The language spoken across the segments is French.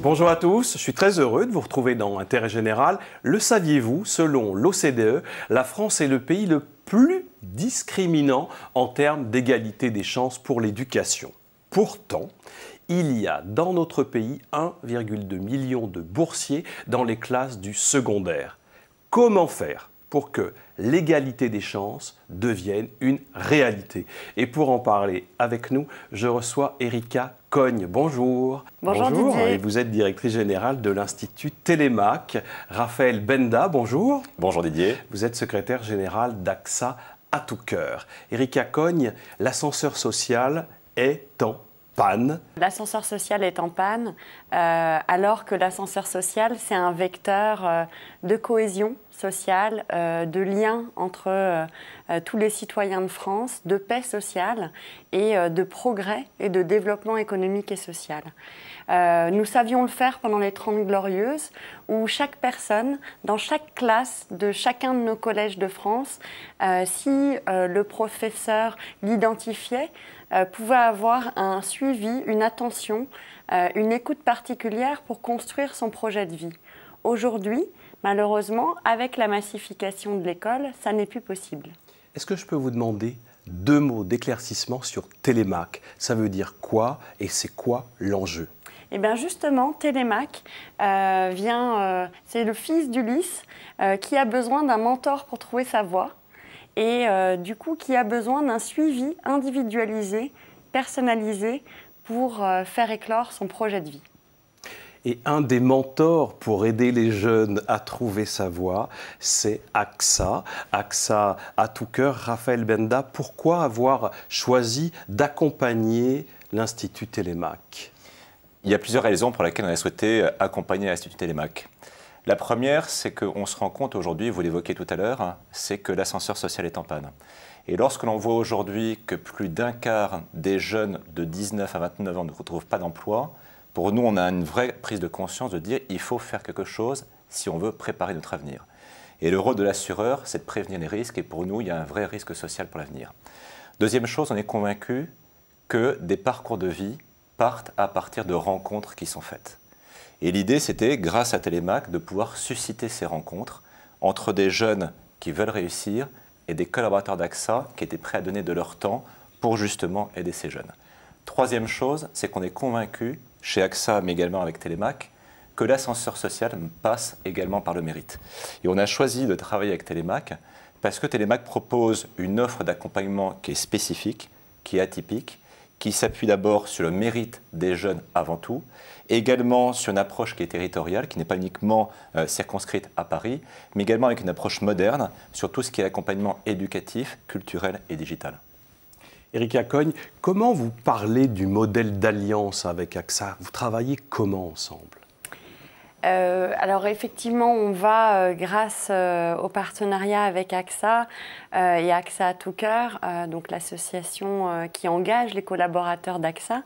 Bonjour à tous, je suis très heureux de vous retrouver dans Intérêt Général. Le saviez-vous, selon l'OCDE, la France est le pays le plus discriminant en termes d'égalité des chances pour l'éducation. Pourtant, il y a dans notre pays 1,2 million de boursiers dans les classes du secondaire. Comment faire pour que l'égalité des chances devienne une réalité? Et pour en parler avec nous, je reçois Erika Cogne. Bonjour. Bonjour Didier. Et vous êtes directrice générale de l'Institut Télémac. Raphaël Benda, bonjour. Bonjour Didier. Vous êtes secrétaire général d'AXA à tout cœur. Erika Cogne, l'ascenseur social est en panne. L'ascenseur social est en panne, alors que l'ascenseur social, c'est un vecteur de cohésion sociale, de lien entre tous les citoyens de France, de paix sociale et de progrès et de développement économique et social. Nous savions le faire pendant les 30 Glorieuses, où chaque personne, dans chaque classe de chacun de nos collèges de France, si le professeur l'identifiait, pouvait avoir un suivi, une attention, une écoute particulière pour construire son projet de vie. Aujourd'hui, malheureusement, avec la massification de l'école, ça n'est plus possible. Est-ce que je peux vous demander 2 mots d'éclaircissement sur Télémac? Ça veut dire quoi et c'est quoi l'enjeu? Eh bien justement, Télémac c'est le fils d'Ulysse qui a besoin d'un mentor pour trouver sa voie et du coup qui a besoin d'un suivi individualisé, personnalisé pour faire éclore son projet de vie. Et un des mentors pour aider les jeunes à trouver sa voie, c'est AXA. AXA à tout cœur. Raphaël Benda, pourquoi avoir choisi d'accompagner l'Institut Télémac? Il y a plusieurs raisons pour lesquelles on a souhaité accompagner l'Institut Télémac. La première, c'est qu'on se rend compte aujourd'hui, vous l'évoquiez tout à l'heure, c'est que l'ascenseur social est en panne. Et lorsque l'on voit aujourd'hui que plus d'un quart des jeunes de 19 à 29 ans ne retrouvent pas d'emploi, pour nous, on a une vraie prise de conscience de dire qu'il faut faire quelque chose si on veut préparer notre avenir. Et le rôle de l'assureur, c'est de prévenir les risques, et pour nous, il y a un vrai risque social pour l'avenir. Deuxième chose, on est convaincu que des parcours de vie partent à partir de rencontres qui sont faites. Et l'idée, c'était, grâce à Télémac, de pouvoir susciter ces rencontres entre des jeunes qui veulent réussir et des collaborateurs d'AXA qui étaient prêts à donner de leur temps pour justement aider ces jeunes. Troisième chose, c'est qu'on est convaincu, chez AXA, mais également avec Télémac, que l'ascenseur social passe également par le mérite. Et on a choisi de travailler avec Télémac parce que Télémac propose une offre d'accompagnement qui est spécifique, qui est atypique, qui s'appuie d'abord sur le mérite des jeunes avant tout, également sur une approche qui est territoriale, qui n'est pas uniquement circonscrite à Paris, mais également avec une approche moderne sur tout ce qui est accompagnement éducatif, culturel et digital. Erika Cogne, comment vous parlez du modèle d'alliance avec AXA? Vous travaillez comment ensemble? Alors effectivement, on va, grâce au partenariat avec AXA et AXA à tout cœur, donc l'association qui engage les collaborateurs d'AXA,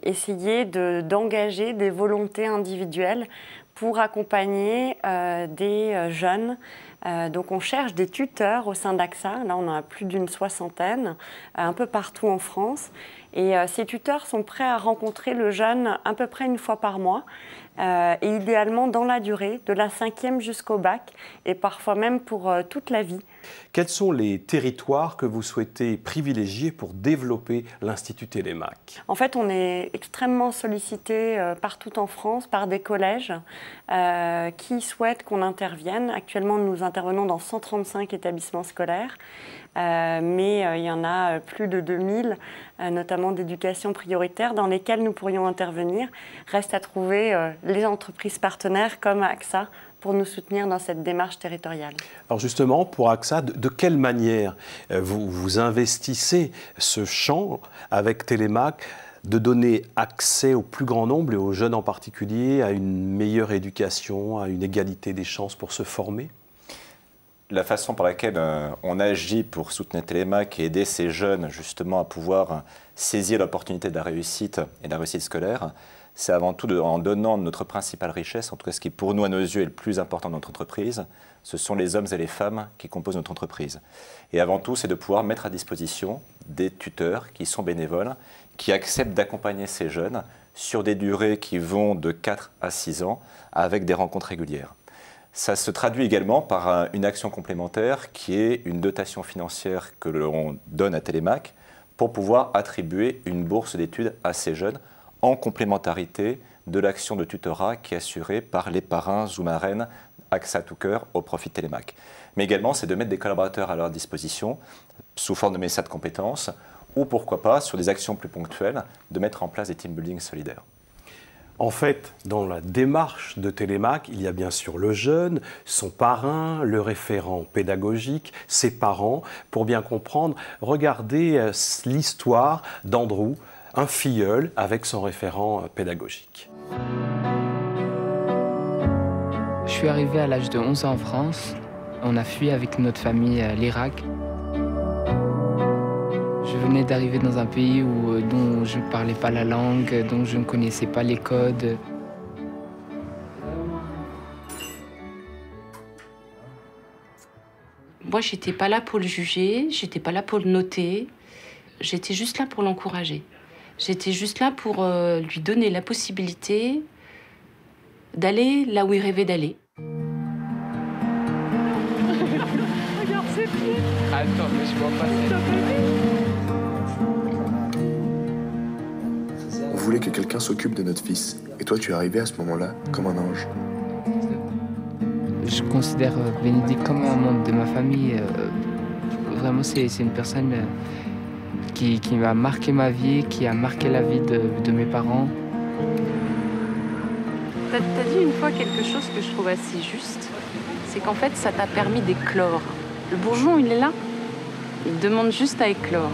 essayer d'engager des volontés individuelles pour accompagner des jeunes. Donc on cherche des tuteurs au sein d'AXA, là on en a plus d'une 60aine, un peu partout en France. Et ces tuteurs sont prêts à rencontrer le jeune à peu près une fois par mois, et idéalement dans la durée, de la 5e jusqu'au bac, et parfois même pour toute la vie. Quels sont les territoires que vous souhaitez privilégier pour développer l'Institut Télémac? En fait, on est extrêmement sollicité partout en France par des collèges qui souhaitent qu'on intervienne. Actuellement, nous intervenons dans 135 établissements scolaires, mais il y en a plus de 2000, notamment d'éducation prioritaire, dans lesquels nous pourrions intervenir. Reste à trouver les entreprises partenaires comme AXA pour nous soutenir dans cette démarche territoriale. Alors justement, pour AXA, de quelle manière vous investissez ce champ avec Télémac de donner accès au plus grand nombre et aux jeunes en particulier à une meilleure éducation, à une égalité des chances pour se former? La façon par laquelle on agit pour soutenir Télémac et aider ces jeunes justement à pouvoir saisir l'opportunité de la réussite et de la réussite scolaire, c'est avant tout en donnant notre principale richesse, en tout cas ce qui pour nous à nos yeux est le plus important dans notre entreprise, ce sont les hommes et les femmes qui composent notre entreprise. Et avant tout, c'est de pouvoir mettre à disposition des tuteurs qui sont bénévoles, qui acceptent d'accompagner ces jeunes sur des durées qui vont de 4 à 6 ans, avec des rencontres régulières. Ça se traduit également par une action complémentaire qui est une dotation financière que l'on donne à Télémac pour pouvoir attribuer une bourse d'études à ces jeunes en complémentarité de l'action de tutorat qui est assurée par les parrains ou marraines AXA tout cœur au profit de Télémac. Mais également, c'est de mettre des collaborateurs à leur disposition sous forme de message de compétences ou pourquoi pas, sur des actions plus ponctuelles, de mettre en place des team building solidaires. En fait, dans la démarche de Télémac, il y a bien sûr le jeune, son parrain, le référent pédagogique, ses parents. Pour bien comprendre, regardez l'histoire d'Andrew, un filleul avec son référent pédagogique. Je suis arrivé à l'âge de 11 ans en France. On a fui avec notre famille l'Irak. Je venais d'arriver dans un pays dont je ne parlais pas la langue, dont je ne connaissais pas les codes. Moi, j'étais pas là pour le juger, j'étais pas là pour le noter. J'étais juste là pour l'encourager. J'étais juste là pour lui donner la possibilité d'aller là où il rêvait d'aller. Regarde ses pieds. Attends, mais je vois pas ses pieds. On voulait que quelqu'un s'occupe de notre fils. Et toi, tu es arrivé à ce moment-là comme un ange. Je considère Bénédicte comme un membre de ma famille. Vraiment, c'est une personne qui m'a marqué ma vie, qui a marqué la vie de mes parents. T'as dit une fois quelque chose que je trouve assez juste, c'est qu'en fait, ça t'a permis d'éclore. Le bourgeon, il est là. Il demande juste à éclore.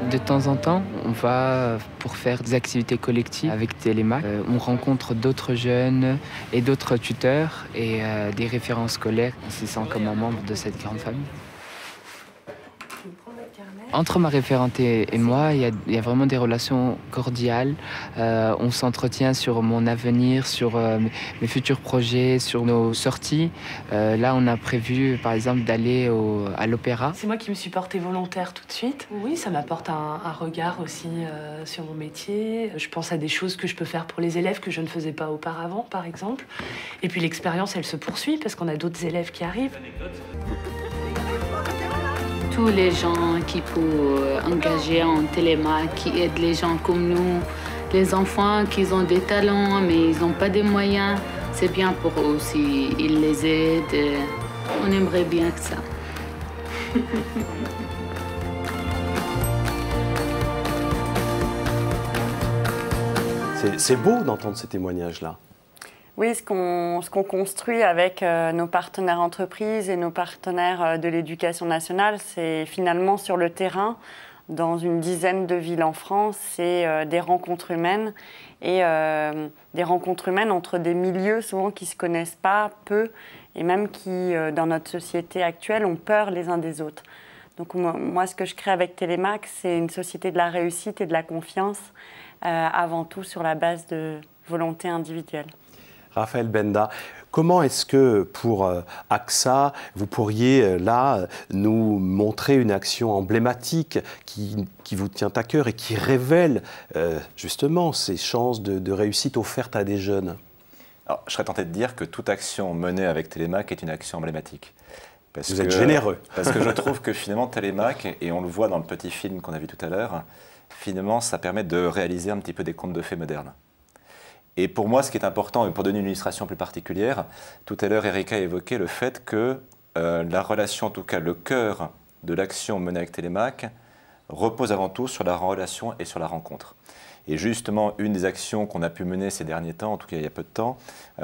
De temps en temps, on va pour faire des activités collectives avec Télémac. On rencontre d'autres jeunes et d'autres tuteurs et des référents scolaires. On se sent comme un membre de cette grande famille. Entre ma référente et moi, il y a vraiment des relations cordiales. On s'entretient sur mon avenir, sur mes futurs projets, sur nos sorties. Là, on a prévu, par exemple, d'aller à l'opéra. C'est moi qui me suis portée volontaire tout de suite. Oui, ça m'apporte un regard aussi sur mon métier. Je pense à des choses que je peux faire pour les élèves que je ne faisais pas auparavant, par exemple. Et puis l'expérience, elle se poursuit parce qu'on a d'autres élèves qui arrivent. Tous les gens qui peuvent engager en Télémac, qui aident les gens comme nous, les enfants qui ont des talents mais ils n'ont pas de moyens, c'est bien pour eux aussi, ils les aident. On aimerait bien que ça. C'est beau d'entendre ces témoignages-là. Oui, ce qu'on construit avec nos partenaires entreprises et nos partenaires de l'éducation nationale, c'est finalement sur le terrain, dans une dizaine de villes en France, c'est des rencontres humaines et des rencontres humaines entre des milieux souvent qui ne se connaissent pas, peu, et même qui, dans notre société actuelle, ont peur les uns des autres. Donc moi, ce que je crée avec Télémac, c'est une société de la réussite et de la confiance, avant tout sur la base de volonté individuelle. Raphaël Benda, comment est-ce que pour AXA, vous pourriez là nous montrer une action emblématique qui vous tient à cœur et qui révèle justement ces chances de réussite offertes à des jeunes? Alors, je serais tenté de dire que toute action menée avec Télémac est une action emblématique. Vous êtes généreux. Parce que je trouve que finalement Télémac, et on le voit dans le petit film qu'on a vu tout à l'heure, finalement ça permet de réaliser un petit peu des contes de fées modernes. Et pour moi, ce qui est important, et pour donner une illustration plus particulière, tout à l'heure, Erika a évoqué le fait que la relation, en tout cas le cœur de l'action menée avec Télémac, repose avant tout sur la relation et sur la rencontre. Et justement, une des actions qu'on a pu mener ces derniers temps, en tout cas il y a peu de temps,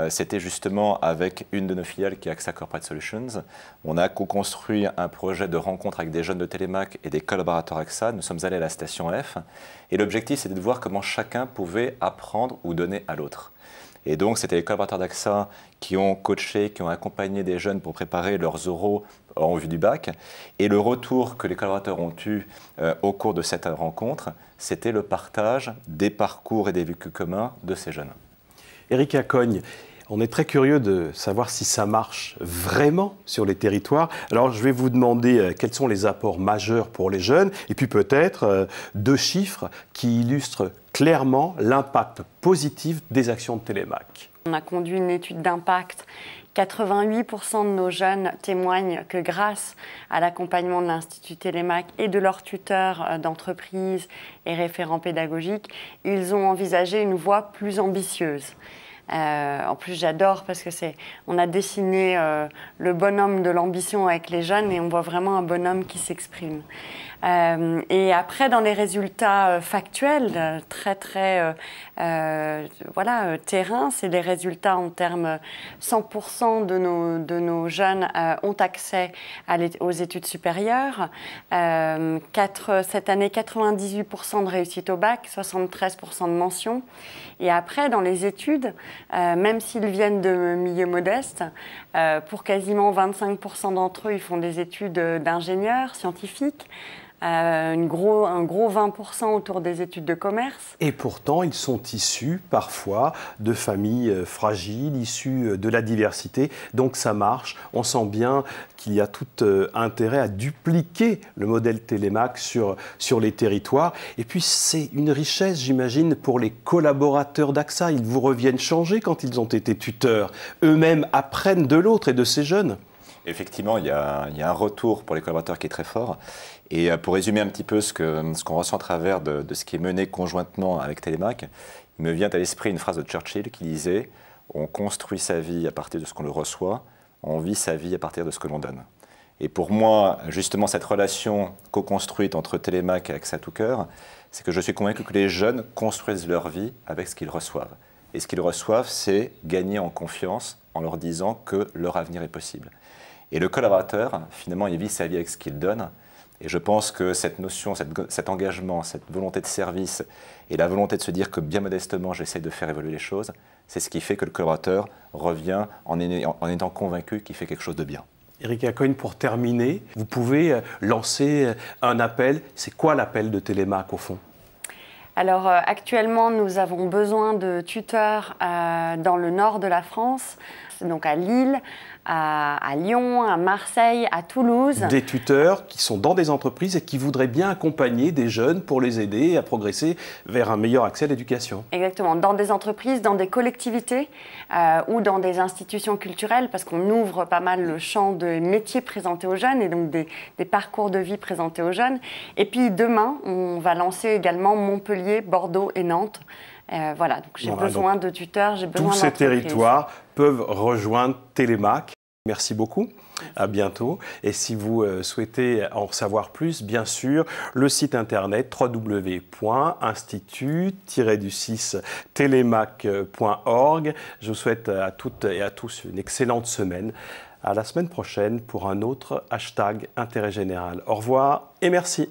c'était justement avec une de nos filiales qui est AXA Corporate Solutions. On a co-construit un projet de rencontre avec des jeunes de Télémac et des collaborateurs AXA. Nous sommes allés à la station F. Et l'objectif, c'était de voir comment chacun pouvait apprendre ou donner à l'autre. Et donc, c'était les collaborateurs d'AXA qui ont coaché, qui ont accompagné des jeunes pour préparer leurs oraux en vue du bac. Et le retour que les collaborateurs ont eu au cours de cette rencontre, c'était le partage des parcours et des vécus communs de ces jeunes. Erika Cogne, On est très curieux de savoir si ça marche vraiment sur les territoires. Alors, je vais vous demander quels sont les apports majeurs pour les jeunes et puis peut-être 2 chiffres qui illustrent clairement l'impact positif des actions de Télémac. On a conduit une étude d'impact. 88% de nos jeunes témoignent que grâce à l'accompagnement de l'Institut Télémac et de leurs tuteurs d'entreprise et référents pédagogiques, ils ont envisagé une voie plus ambitieuse. En plus, j'adore parce que on a dessiné le bonhomme de l'ambition avec les jeunes et on voit vraiment un bonhomme qui s'exprime. Et après, dans les résultats factuels, terrain, c'est les résultats en termes 100% de nos jeunes ont accès aux études supérieures. Cette année, 98% de réussite au bac, 73% de mention. Et après, dans les études, même s'ils viennent de milieux modestes, pour quasiment 25% d'entre eux, ils font des études d'ingénieurs scientifiques. Un gros 20% autour des études de commerce. Et pourtant, ils sont issus parfois de familles fragiles, issus de la diversité. Donc ça marche. On sent bien qu'il y a tout intérêt à dupliquer le modèle Télémac sur les territoires. Et puis c'est une richesse, j'imagine, pour les collaborateurs d'AXA. Ils vous reviennent changer quand ils ont été tuteurs. Eux-mêmes apprennent de l'autre et de ces jeunes. Effectivement, il y a un retour pour les collaborateurs qui est très fort. Et pour résumer un petit peu ce qu'on ressent à travers de ce qui est mené conjointement avec Télémac, il me vient à l'esprit une phrase de Churchill qui disait « On construit sa vie à partir de ce qu'on le reçoit, on vit sa vie à partir de ce que l'on donne ». Et pour moi, justement, cette relation co-construite entre Télémac et AXA Tout Cœur, c'est que je suis convaincu que les jeunes construisent leur vie avec ce qu'ils reçoivent. Et ce qu'ils reçoivent, c'est gagner en confiance en leur disant que leur avenir est possible. Et le collaborateur, finalement, il vit sa vie avec ce qu'il donne. Et je pense que cette notion, cet engagement, cette volonté de service et la volonté de se dire que bien modestement, j'essaie de faire évoluer les choses, c'est ce qui fait que le collaborateur revient en étant convaincu qu'il fait quelque chose de bien. Erika Coyne, pour terminer, vous pouvez lancer un appel. C'est quoi l'appel de Télémac au fond ? Alors actuellement, nous avons besoin de tuteurs dans le nord de la France, donc à Lille, à Lyon, à Marseille, à Toulouse. Des tuteurs qui sont dans des entreprises et qui voudraient bien accompagner des jeunes pour les aider à progresser vers un meilleur accès à l'éducation. Exactement, dans des entreprises, dans des collectivités ou dans des institutions culturelles, parce qu'on ouvre pas mal le champ de métiers présentés aux jeunes et donc des parcours de vie présentés aux jeunes. Et puis demain, on va lancer également Montpellier, Bordeaux et Nantes. Voilà, donc j'ai besoin de tuteurs, j'ai besoin d'entreprises. Tous ces territoires peuvent rejoindre Télémac. Merci beaucoup, à bientôt. Et si vous souhaitez en savoir plus, bien sûr, le site internet www.institut-télémac.org. Je vous souhaite à toutes et à tous une excellente semaine. À la semaine prochaine pour un autre hashtag Intérêt Général. Au revoir et merci.